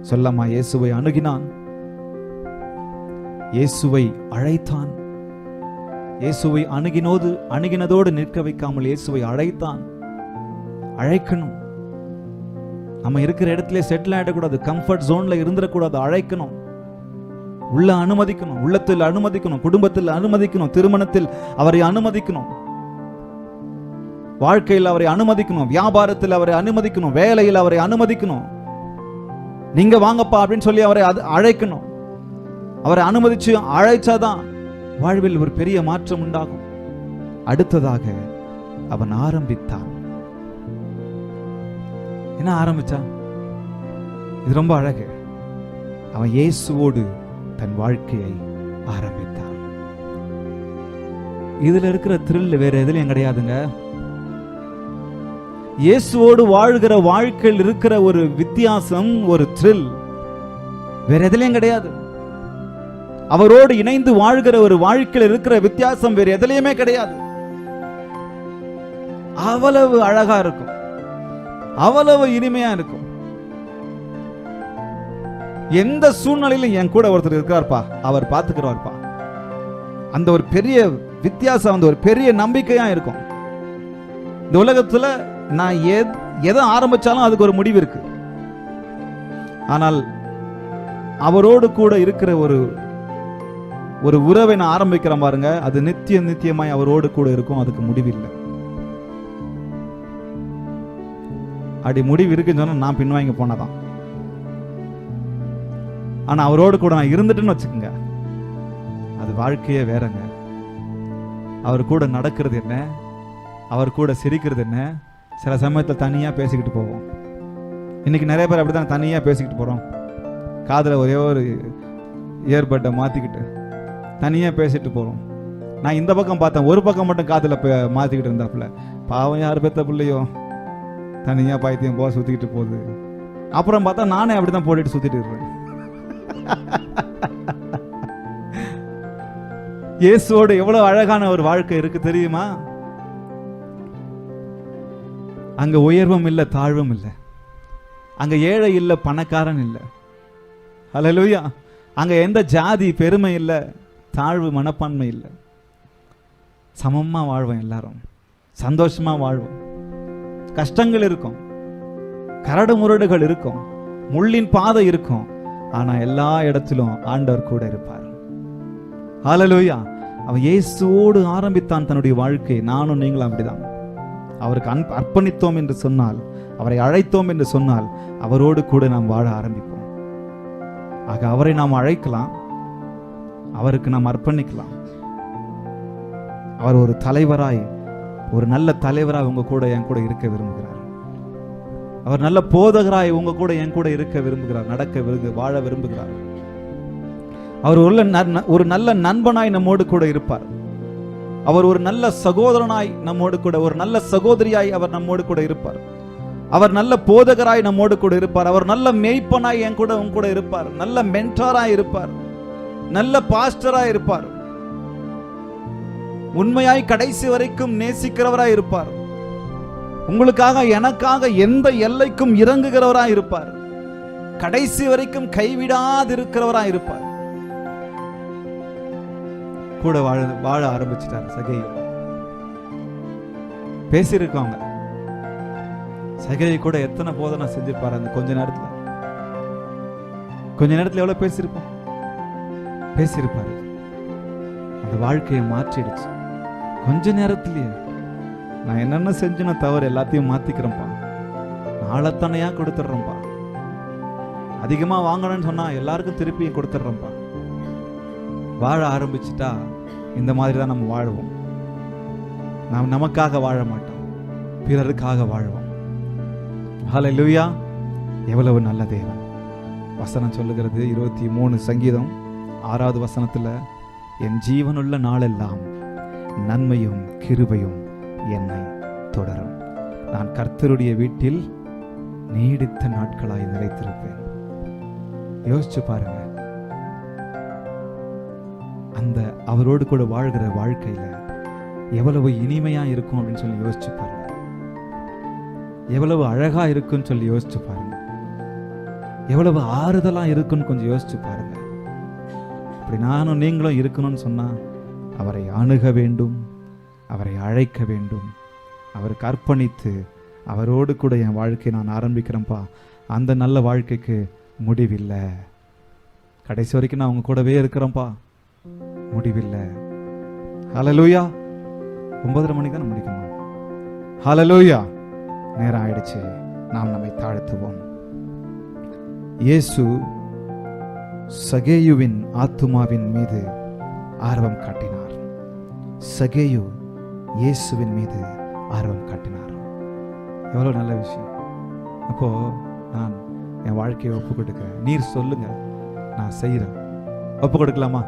சொல்லம்மா, இயேசுவை அணுகினான், இயேசுவை அழைத்தான். இயேசுவை அணுகினதோடு நிற்க வைக்காமல் இயேசுவை அழைத்தான். அழைக்கணும். நம்ம இருக்கிற இடத்துல செட்டில் ஆயிடக்கூடாது, கம்ஃபர்ட் ஜோன்ல இருந்துடக்கூடாது. அழைக்கணும், உள்ள அனுமதிக்கணும், உள்ளத்தில் அனுமதிக்கணும், குடும்பத்தில் அனுமதிக்கணும், திருமணத்தில் அவரை அனுமதிக்கணும், வாழ்க்கையில் அவரை அனுமதிக்கணும், வியாபாரத்தில் அவரை அனுமதிக்கணும், வேலையில் அவரை அனுமதிக்கணும். நீங்க வாங்கப்பா அப்படின்னு சொல்லி அவரை அழைக்கணும். அவரை அனுமதிச்சு அழைச்சாதான் வாழ்வில் ஒரு பெரிய மாற்றம் உண்டாகும். அடுத்ததாக அவன் ஆரம்பித்தான். என்ன ஆரம்பிச்சான்? இது ரொம்ப அழகு. அவன் இயேசுவோடு தன் வாழ்க்கையை ஆரம்பித்தான். இதுல இருக்கிற த்ரில் வேற எதுலயும் கிடையாதுங்க. இயேசுவோடு வாழ்கிற வாழ்க்கையில் இருக்கிற ஒரு வித்தியாசம், ஒரு த்ரில் வேற எதுலயும் கிடையாது. அவரோடு இணைந்து வாழ்கிற ஒரு வாழ்க்கையில் இருக்கிற வித்தியாசம் வேற எதுலயுமே கிடையாது. அவ்வளவு அழகா இருக்கும், அவ்வளவு இனிமையா இருக்கும். எந்த சூழ்நிலையிலும் என் கூட ஒருத்தர் இருக்கார்ப்பா, அவர் பார்த்துக்கிறார்ப்பா. அந்த ஒரு பெரிய வித்தியாசம், அந்த ஒரு பெரிய நம்பிக்கையா இருக்கும். இந்த உலகத்துல நான் எதை ஆரம்பிச்சாலும் அதுக்கு ஒரு முடிவு இருக்கு. ஆனால் அவரோடு கூட இருக்கிற ஒரு உறவை நான் ஆரம்பிக்கிறேன் பாருங்க, அது நித்தியமாய் அவரோடு கூட இருக்கும். அதுக்கு முடிவில்லை. அப்படி முடிவு இருக்குன்னு சொன்னா நான் பின்வாங்கி போனதான். ஆனா அவரோடு கூட நான் இருந்துட்டுன்னு வச்சுக்கோங்க, அது வாழ்க்கையே வேறங்க. அவர் கூட நடக்கிறது என்ன, அவர் கூட சிரிக்கிறது என்ன. சில சமயத்தில் தனியா பேசிக்கிட்டு போவோம். இன்னைக்கு நிறைய பேர் அப்படிதான் தனியா பேசிக்கிட்டு போறோம். காதுல ஒரே ஒரு இயர்பட்டை மாத்திக்கிட்டு தனியா பேசிட்டு போறோம். நான் இந்த பக்கம் பார்த்தேன், ஒரு பக்கம் மட்டும் காதுல மாத்திக்கிட்டு இருந்தாப்புல. பாவம், யார் பெத்த பிள்ளையோ தனியா பாய்த்தியம் போக சுத்திக்கிட்டு போகுது. அப்புறம் பார்த்தா நானே அப்படிதான் போட்டுட்டு சுத்திட்டு இருக்கேன். இயேசுவோடு எவ்வளவு அழகான ஒரு வாழ்க்கை இருக்கு தெரியுமா? அங்க உயர்வும் இல்லை, தாழ்வும் இல்லை. அங்க ஏழை இல்லை, பணக்காரன் இல்லை. ஹல்லேலூயா. அங்க எந்த ஜாதி பெருமை இல்லை, தாழ்வு மனப்பான்மை இல்லை. சமமா வாழ்வோம், எல்லாரும் சந்தோஷமா வாழ்வோம். கஷ்டங்கள் இருக்கும், கரடு முரடுகள் இருக்கும், முள்ளின் பாதை இருக்கும். ஆனா எல்லா இடத்திலும் ஆண்டவர் கூட இருப்பார். ஹல்லேலூயா. அவன் இயேசுவோடு ஆரம்பித்தான் தன்னுடைய வாழ்க்கை. நானும் நீங்களும் அப்படிதான். அவருக்கு அர்ப்பணித்தோம் என்று சொன்னால், அவரை அழைத்தோம் என்று சொன்னால், அவரோடு கூட நாம் வாழ ஆரம்பிப்போம். ஆக அவரை நாம் அழைக்கலாம், அவருக்கு நாம் அர்ப்பணிக்கலாம். அவர் ஒரு தலைவராய், ஒரு நல்ல தலைவராய் உங்க கூட என் கூட இருக்க விரும்புகிறார். அவர் நல்ல போதகராய் உங்க கூட என் கூட இருக்க விரும்புகிறார், வாழ விரும்புகிறார். அவர் ஒரு நல்ல நண்பனாய் நம்மோடு கூட இருப்பார். அவர் ஒரு நல்ல சகோதரனாய் நம்மோடு கூட, ஒரு நல்ல சகோதரியாய் அவர் நம்மோடு கூட இருப்பார். அவர் நல்ல போதகராய் நம்மோடு கூட இருப்பார். அவர் நல்ல மேய்ப்பனாய் என் கூட உங்க கூட இருப்பார். நல்ல மென்டாராய் இருப்பார். நல்ல பாஸ்டராய் இருப்பார். உண்மையாய் கடைசி வரைக்கும் நேசிக்கிறவராய் இருப்பார். உங்களுக்காக எனக்காக எந்த எல்லைக்கும் இறங்குகிறவராய் இருப்பார். கடைசி வரைக்கும் கைவிடாதிருக்கிறவராய் இருப்பார். கூட வாழ ஆரம்பிச்சிட்டார் சகேயு. பேசியிருக்காங்க. சகேயு கூட எத்தனை போதனை செஞ்சிருப்பாரு அந்த கொஞ்ச நேரத்துல எவ்வளவு பேசியிருப்பாரு. அந்த வாழ்க்கையை மாற்றிடுச்சு. கொஞ்ச நேரத்திலேயே நான் என்னென்ன செஞ்சுன தவறு எல்லாத்தையும் மாத்திக்கிறேன்ப்பா, நாளைத்தனையா கொடுத்துட்றேன்ப்பா, அதிகமா வாங்கணும்னு சொன்னா எல்லாருக்கும் திருப்பியும் கொடுத்துட்றேன்ப்பா. வாழ ஆரம்பிச்சுட்டா இந்த மாதிரி தான் நம்ம வாழ்வோம். நாம் நமக்காக வாழ மாட்டோம், பிறருக்காக வாழ்வோம். ஹல்லேலூயா. எவ்வளவு நல்ல தேவன். வசனம் சொல்லுகிறது 23 சங்கீதம் 6வது வசனத்துல, என் ஜீவனுள்ள நாளெல்லாம் நன்மையும் கிருபையும் என்னை தொடரும். நான் கர்த்தருடைய வீட்டில் நீடித்த நாட்களாய் நிலைத்திருப்பேன். யோசிச்சு பாருங்க, அந்த அவரோடு கூட வாழ்கிற வாழ்க்கையில எவ்வளவு இனிமையா இருக்கும் அப்படின்னு சொல்லி யோசிச்சு பாருங்க. எவ்வளவு அழகா இருக்குன்னு சொல்லி யோசிச்சு பாருங்க. எவ்வளவு ஆறுதலா இருக்குன்னு கொஞ்சம் யோசிச்சு பாருங்க. அப்படி நானும் நீங்களும் இருக்கணும்னு சொன்னா அவரை அணுக வேண்டும், அவரை அழைக்க வேண்டும், அவருக்கு அர்ப்பணித்து அவரோடு கூட என் வாழ்க்கையை நான் ஆரம்பிக்கிறேன்ப்பா. அந்த நல்ல வாழ்க்கைக்கு முடிவில்லை. கடைசி வரைக்கும் நான் அவங்க கூடவே இருக்கிறேன்ப்பா, முடிவில்லை. ஹல்லேலூயா. 9:30 மணிக்கு தான் முடிக்கணும். ஹல்லேலூயா. நேரம் ஆயிடுச்சு. நாம் நம்மை தாழ்த்துவோம். இயேசு சகேயுவின் ஆத்துமாவின் மீது ஆர்வம் காட்டினார். சகேயு இயேசுவின் மீது ஆர்வம் காட்டினார். எவ்வளவு நல்ல விஷயம். அப்போ நான் என் வாழ்க்கையை ஒப்பு கொடுக்கிறேன். நீர் சொல்லுங்க, நான் செய்கிறேன். ஒப்பு கொடுக்கலாமா?